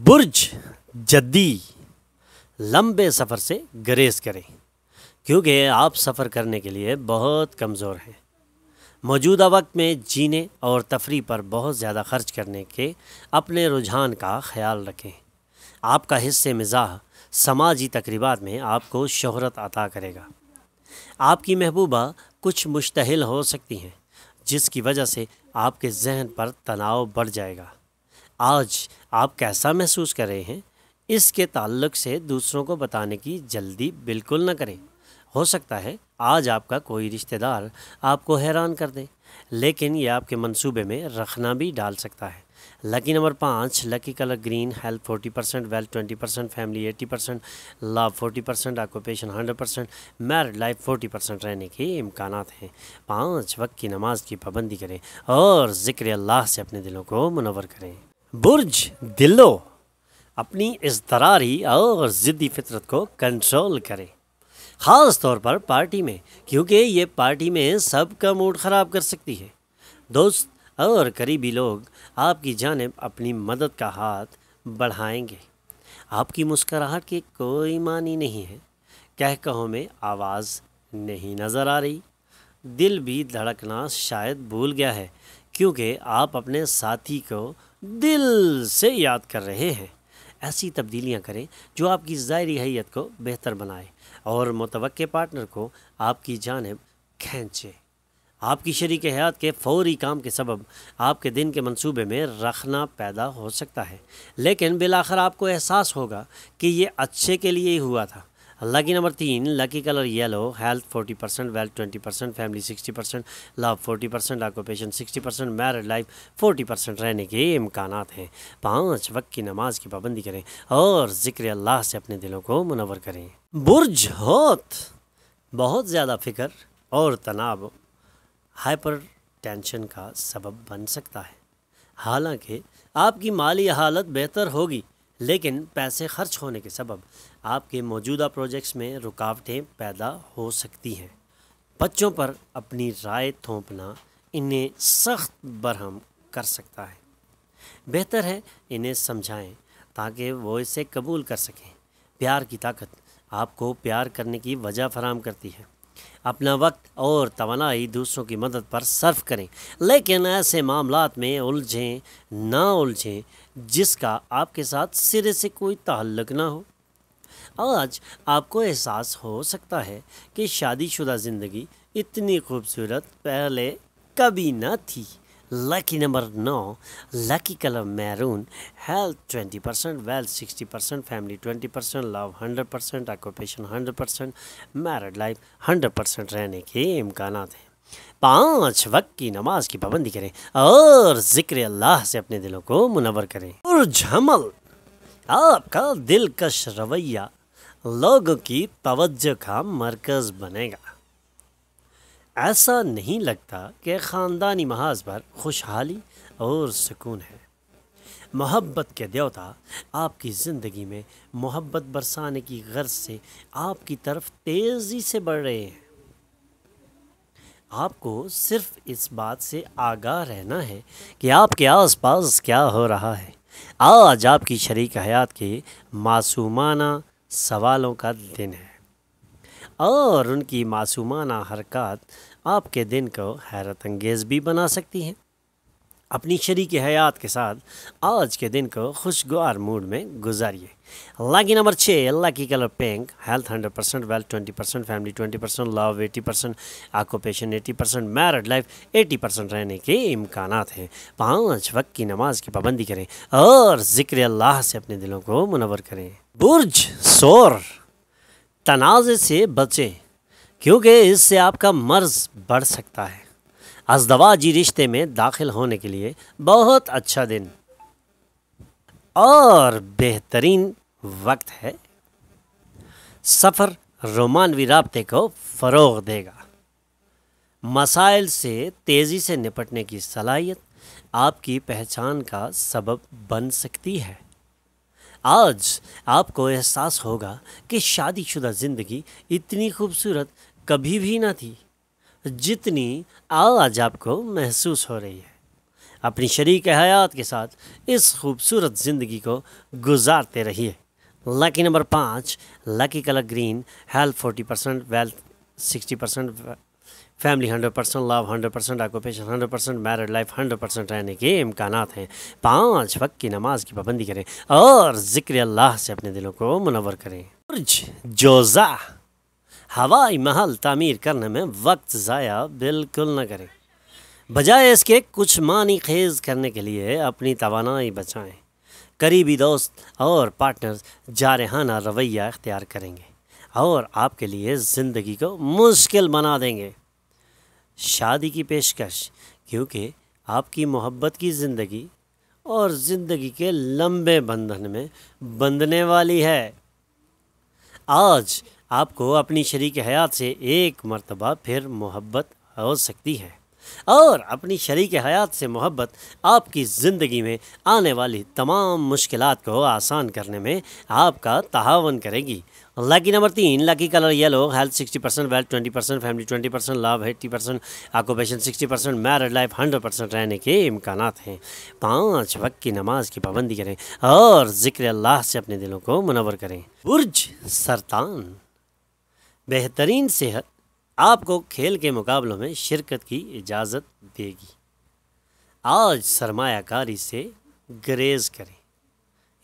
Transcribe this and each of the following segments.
برج جدی لمبے سفر سے گریز کریں کیونکہ آپ سفر کرنے کے لیے بہت کمزور ہیں۔ موجودہ وقت میں جینے اور تفریح پر بہت زیادہ خرچ کرنے کے اپنے رجحان کا خیال رکھیں۔ آپ کا حصہ مزاح سماجی تقریبات میں آپ کو شہرت عطا کرے گا۔ آپ کی محبوبہ کچھ مشتعل ہو سکتی ہیں جس کی وجہ سے آپ کے ذہن پر تناؤ بڑھ جائے گا۔ آج آپ کیسا محسوس کر رہے ہیں اس کے تعلق سے دوسروں کو بتانے کی جلدی بالکل نہ کریں۔ ہو سکتا ہے آج آپ کا کوئی رشتہ دار آپ کو حیران کر دے، لیکن یہ آپ کے منصوبے میں رکھنا بھی ڈال سکتا ہے۔ Lucky number 5، lucky colour green, health 40%، wealth 20%، family 80%، love 40%، occupation 100%، married life 40% رہنے کے امکانات ہیں۔ 5 وقت کی نماز کی پابندی کریں اور ذکر اللہ سے اپنے دلوں کو منور کریں۔ برج دلو اپنی اضطراری اور ضدی فطرت کو کنٹرول کریں، خاص طور پر پارٹی میں، کیونکہ یہ پارٹی میں سب کا موڈ خراب کر سکتی ہے۔ دوست اور قریبی لوگ آپ کی جانب اپنی مدد کا ہاتھ بڑھائیں گے۔ آپ کی مسکراہٹ کی کوئی معنی نہیں ہے، کہکہوں میں آواز نہیں نظر آ رہی۔ دل بھی دھڑکنا شاید بھول گیا ہے کیونکہ آپ اپنے ساتھی کو دل سے یاد کر رہے ہیں۔ ایسی تبدیلیاں کریں جو آپ کی ظاہری حیت کو بہتر بنائے اور متوقع پارٹنر کو آپ کی جانب کھینچے۔ آپ کی شریک حیات کے فوری کام کے سبب آپ کے دن کے منصوبے میں رکھنا پیدا ہو سکتا ہے، لیکن بالآخر آپ کو احساس ہوگا کہ یہ اچھے کے لیے ہی ہوا تھا۔ Lucky number 3، lucky colour yellow, health 40%، wealth 20%، family 60%، love 40%، occupation 60%، married life 40% رہنے کے امکانات ہیں۔ 5 وقت کی نماز کی پابندی کریں اور ذکر اللہ سے اپنے دلوں کو منور کریں۔ برج حوت بہت زیادہ فکر اور تناؤ ہائپر ٹینشن کا سبب بن سکتا ہے۔ حالانکہ آپ کی مالی حالت بہتر ہوگی، لیکن پیسے خرچ ہونے کے سبب آپ کے موجودہ پروجیکٹس میں رکاوٹیں پیدا ہو سکتی ہیں۔ بچوں پر اپنی رائے تھوپنا انہیں سخت برہم کر سکتا ہے۔ بہتر ہے انہیں سمجھائیں تاکہ وہ اسے قبول کر سکیں۔ پیار کی طاقت آپ کو پیار کرنے کی وجہ فراہم کرتی ہے۔ اپنا وقت اور توانائی دوسروں کی مدد پر صرف کریں، لیکن ایسے معاملات میں نہ الجھیں جس کا آپ کے ساتھ سرے سے کوئی تعلق نہ ہو۔ آج آپ کو احساس ہو سکتا ہے کہ شادی شدہ زندگی اتنی خوبصورت پہلے کبھی نہ تھی۔ Lucky number 9، lucky colour maroon, health 20%، wealth 60%، family 20%، love 100%، occupation 100%، married life 100% رہنے کے امکانات ہیں۔ 5 وقت کی نماز کی پابندی کریں اور ذکر اللہ سے اپنے دلوں کو منور کریں۔ برج حمل آپ کا دلکش رویہ لوگوں کی توجہ کا مرکز بنے گا۔ ایسا نہیں لگتا کہ خاندانی محاذ پر خوشحالی اور سکون ہے۔ محبت کے دیوتا آپ کی زندگی میں محبت برسانے کی غرض سے آپ کی طرف تیزی سے بڑھ رہے ہیں۔ آپ کو صرف اس بات سے آگاہ رہنا ہے کہ آپ کے آس پاس کیا ہو رہا ہے۔ آج آپ کی شریک حیات کے معصومانہ سوالوں کا دن ہے اور ان کی معصومانہ حرکات آپ کے دن کو حیرت انگیز بھی بنا سکتی ہیں۔ اپنی شریک حیات کے ساتھ آج کے دن کو خوشگوار موڈ میں گزاریے۔ Lucky number 6، lucky colour pink, health 100%، wealth 20%، family 20%، love 80%، occupation 80%، married life 80% رہنے کے امکانات ہیں۔ 5 وقت کی نماز کی پابندی کریں اور ذکر اللہ سے اپنے دلوں کو منور کریں۔ برج سور تنازع سے بچیں کیونکہ اس سے آپ کا مرض بڑھ سکتا ہے۔ ازدواجی رشتے میں داخل ہونے کے لیے بہت اچھا دن اور بہترین وقت ہے۔ سفر رومانوی رابطے کو فروغ دے گا۔ مسائل سے تیزی سے نپٹنے کی صلاحیت آپ کی پہچان کا سبب بن سکتی ہے۔ آج آپ کو احساس ہوگا کہ شادی شدہ زندگی اتنی خوبصورت کبھی بھی نہ تھی جتنی آج آپ کو محسوس ہو رہی ہے۔ اپنی شریک حیات کے ساتھ اس خوبصورت زندگی کو گزارتے رہیے۔ Lucky number 5، lucky colour green, health 40%، wealth 60%، family 100%، love 100%، occupation 100%، married life 100% رہنے کے امکانات ہیں۔ 5 وقت کی نماز کی پابندی کریں اور ذکر اللہ سے اپنے دلوں کو منور کریں۔ برج جوزا، ہوائی محل تعمیر کرنے میں وقت ضائع بالکل نہ کریں، بجائے اس کے کچھ معنی خیز کرنے کے لیے اپنی توانائی بچائیں۔ قریبی دوست اور پارٹنرز جارحانہ رویہ اختیار کریں گے اور آپ کے لیے زندگی کو مشکل بنا دیں گے۔ شادی کی پیشکش، کیونکہ آپ کی محبت کی زندگی اور زندگی کے لمبے بندھن میں بندھنے والی ہے۔ آج آپ کو اپنی شریک حیات سے ایک مرتبہ پھر محبت ہو سکتی ہے اور اپنی شریک حیات سے محبت آپ کی زندگی میں آنے والی تمام مشکلات کو آسان کرنے میں آپ کا تعاون کرے گی۔ Lucky number 3، lucky colour yellow, health 60%، wealth 20%، family 20%، love 80%، occupation 60%، married life 100% رہنے کے امکانات ہیں۔ 5 وقت کی نماز کی پابندی کریں اور ذکر اللہ سے اپنے دلوں کو منور کریں۔ برج سرطان، بہترین صحت آپ کو کھیل کے مقابلوں میں شرکت کی اجازت دے گی۔ آج سرمایہ کاری سے گریز کریں،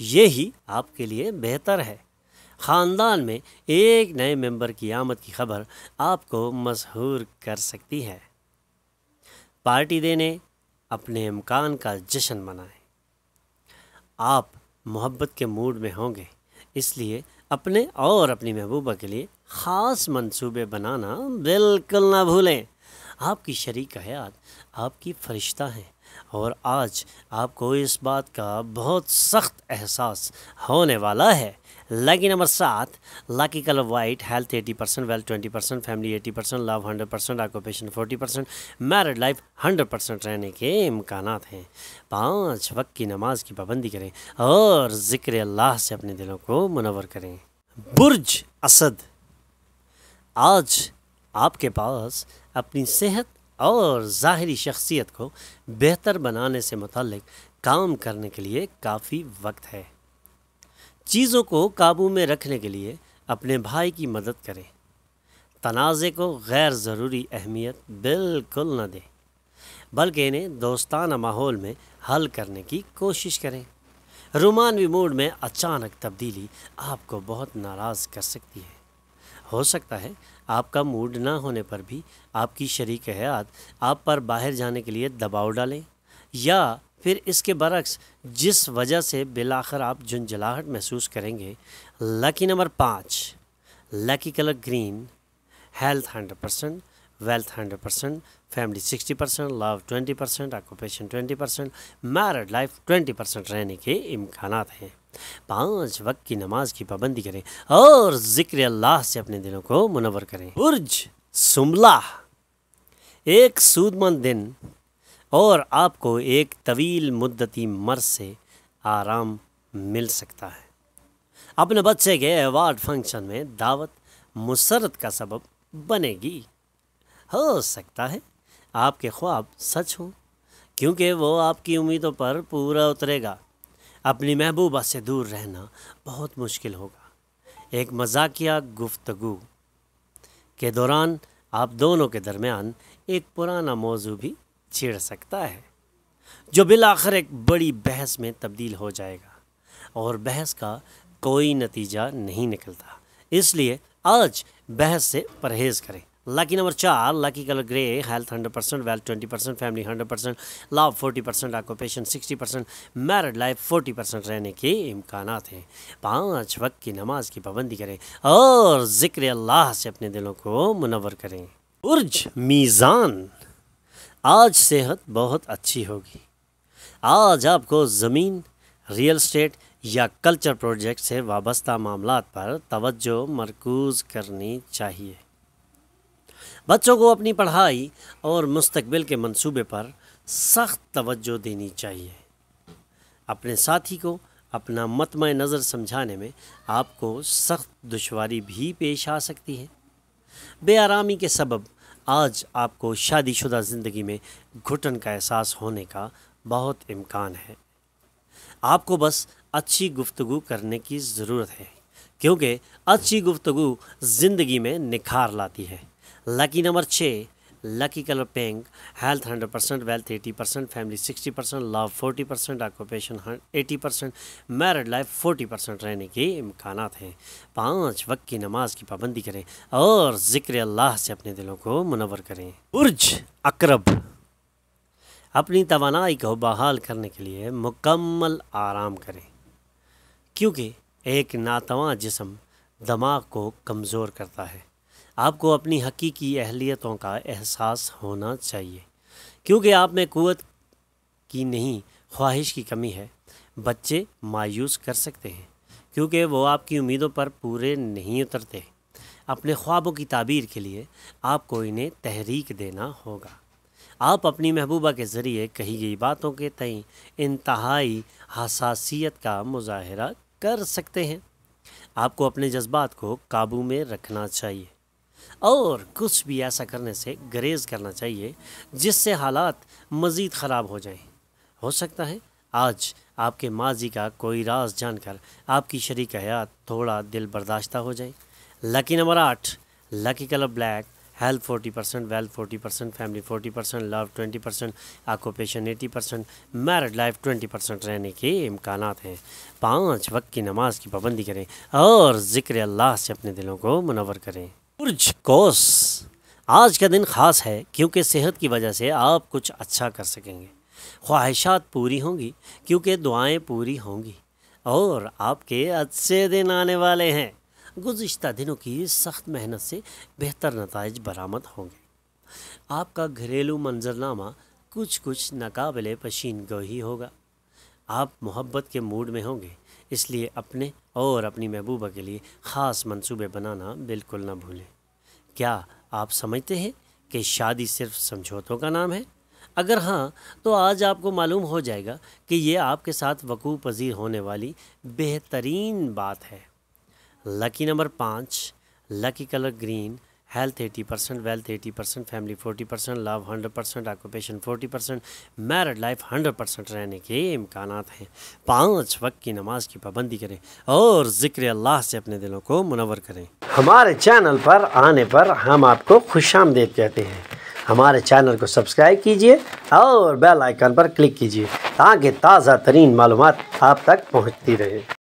یہی آپ کے لیے بہتر ہے۔ خاندان میں ایک نئے ممبر کی آمد کی خبر آپ کو مسحور کر سکتی ہے۔ پارٹی دینے، اپنے امکان کا جشن منائیں۔ آپ محبت کے موڈ میں ہوں گے، اس لیے اپنے اور اپنی محبوبہ کے لیے خاص منصوبے بنانا بالکل نہ بھولیں۔ آپ کی شریک حیات آپ کی فرشتہ ہیں اور آج آپ کو اس بات کا بہت سخت احساس ہونے والا ہے۔ Lucky number 7، lucky colour white, health 80%، wealth 20%، family 80%، love 100%، occupation 40%، married life 100% رہنے کے امکانات ہیں۔ 5 وقت کی نماز کی پابندی کریں اور ذکر اللہ سے اپنے دلوں کو منور کریں۔ برج اسد، آج آپ کے پاس اپنی صحت اور ظاہری شخصیت کو بہتر بنانے سے متعلق کام کرنے کے لیے کافی وقت ہے۔ چیزوں کو قابو میں رکھنے کے لیے اپنے بھائی کی مدد کریں۔ تنازع کو غیر ضروری اہمیت بالکل نہ دیں، بلکہ انہیں دوستانہ ماحول میں حل کرنے کی کوشش کریں۔ رومانوی موڈ میں اچانک تبدیلی آپ کو بہت ناراض کر سکتی ہے۔ ہو سکتا ہے آپ کا موڈ نہ ہونے پر بھی آپ کی شریک حیات آپ پر باہر جانے کے لیے دباؤ ڈالیں، یا پھر اس کے برعکس جس وجہ سے بالآخر آپ جھنجھلاہٹ محسوس کریں گے۔ Lucky number 5، lucky colour green, health 100%، wealth 100%، family 60%، love 20%، occupation 20%، married life 20% رہنے کے امکانات ہیں۔ 5 وقت کی نماز کی پابندی کریں اور ذکر اللہ سے اپنے دلوں کو منور کریں۔ برج سنبلہ، ایک سودمند دن اور آپ کو ایک طویل مدتی مرض سے آرام مل سکتا ہے۔ اپنے بچے کے ایوارڈ فنکشن میں دعوت مسرت کا سبب بنے گی۔ ہو سکتا ہے آپ کے خواب سچ ہوں، کیونکہ وہ آپ کی امیدوں پر پورا اترے گا۔ اپنی محبوبہ سے دور رہنا بہت مشکل ہوگا۔ ایک مذاکیہ گفتگو کے دوران آپ دونوں کے درمیان ایک پرانا موضوع بھی چھڑ سکتا ہے، جو بالآخر ایک بڑی بحث میں تبدیل ہو جائے گا، اور بحث کا کوئی نتیجہ نہیں نکلتا، اس لیے آج بحث سے پرہیز کریں۔ لکی نمبر 4، لکی کلر گرے، ہیلتھ 100%، ویلتھ 20%، فیملی 100%، لو 40%، آکوپیشن 60%، میرڈ لائف 40% رہنے کے امکانات ہیں۔ 5 وقت کی نماز کی پابندی کریں اور ذکر اللہ سے اپنے دلوں کو منور کریں۔ برج میزان، آج صحت بہت اچھی ہوگی۔ آج آپ کو زمین، ریئل اسٹیٹ یا کلچر پروجیکٹ سے وابستہ معاملات پر توجہ مرکوز کرنی چاہیے۔ بچوں کو اپنی پڑھائی اور مستقبل کے منصوبے پر سخت توجہ دینی چاہیے۔ اپنے ساتھی کو اپنا مطمع نظر سمجھانے میں آپ کو سخت دشواری بھی پیش آ سکتی ہے۔ بے آرامی کے سبب آج آپ کو شادی شدہ زندگی میں گھٹن کا احساس ہونے کا بہت امکان ہے۔ آپ کو بس اچھی گفتگو کرنے کی ضرورت ہے، کیونکہ اچھی گفتگو زندگی میں نکھار لاتی ہے۔ Lucky number 6، lucky colour pink, health 100%، wealth 80%، family 60%، love 40%، occupation 80%، married life 40% رہنے کے امکانات ہیں۔ 5 وقت کی نماز کی پابندی کریں اور ذکر اللہ سے اپنے دلوں کو منور کریں۔ برج عقرب، اپنی توانائی کو بحال کرنے کے لیے مکمل آرام کریں، کیونکہ ایک ناتواں جسم دماغ کو کمزور کرتا ہے۔ آپ کو اپنی حقیقی اہلیتوں کا احساس ہونا چاہیے، کیونکہ آپ میں قوت کی نہیں خواہش کی کمی ہے۔ بچے مایوس کر سکتے ہیں، کیونکہ وہ آپ کی امیدوں پر پورے نہیں اترتے۔ اپنے خوابوں کی تعبیر کے لیے آپ کو انہیں تحریک دینا ہوگا۔ آپ اپنی محبوبہ کے ذریعے کہی گئی باتوں کے تئیں انتہائی حساسیت کا مظاہرہ کر سکتے ہیں۔ آپ کو اپنے جذبات کو قابو میں رکھنا چاہیے اور کچھ بھی ایسا کرنے سے گریز کرنا چاہیے جس سے حالات مزید خراب ہو جائیں۔ ہو سکتا ہے آج آپ کے ماضی کا کوئی راز جان کر آپ کی شریک حیات تھوڑا دل برداشتہ ہو جائیں۔ Lucky number 8، lucky colour black, health 40%، wealth 40%، family 40%، love 20%، occupation 80%، married life 20% رہنے کے امکانات ہیں۔ 5 وقت کی نماز کی پابندی کریں اور ذکر اللہ سے اپنے دلوں کو منور کریں۔ برج قوس، آج کا دن خاص ہے کیونکہ صحت کی وجہ سے آپ کچھ اچھا کر سکیں گے۔ خواہشات پوری ہوں گی کیونکہ دعائیں پوری ہوں گی اور آپ کے اچھے دن آنے والے ہیں۔ گزشتہ دنوں کی سخت محنت سے بہتر نتائج برآمد ہوں گے۔ آپ کا گھریلو منظرنامہ کچھ ناقابل پشین گوئی ہوگا۔ آپ محبت کے موڈ میں ہوں گے، اس لیے اپنے اور اپنی محبوبہ کے لیے خاص منصوبے بنانا بالکل نہ بھولیں۔ کیا آپ سمجھتے ہیں کہ شادی صرف سمجھوتوں کا نام ہے؟ اگر ہاں تو آج آپ کو معلوم ہو جائے گا کہ یہ آپ کے ساتھ وقوع پذیر ہونے والی بہترین بات ہے۔ Lucky number 5، lucky colour green, health 80%، wealth 80%، family 40%، love 100%، occupation 40%، married life 100% رہنے کے امکانات ہیں۔ 5 وقت کی نماز کی پابندی کریں اور ذکر اللہ سے اپنے دلوں کو منور کریں۔ ہمارے چینل پر آنے پر ہم آپ کو خوش آمدید کہتے ہیں۔ ہمارے چینل کو سبسکرائب کیجئے اور بیل آئیکن پر کلک کیجئے تاکہ تازہ ترین معلومات آپ تک پہنچتی رہے۔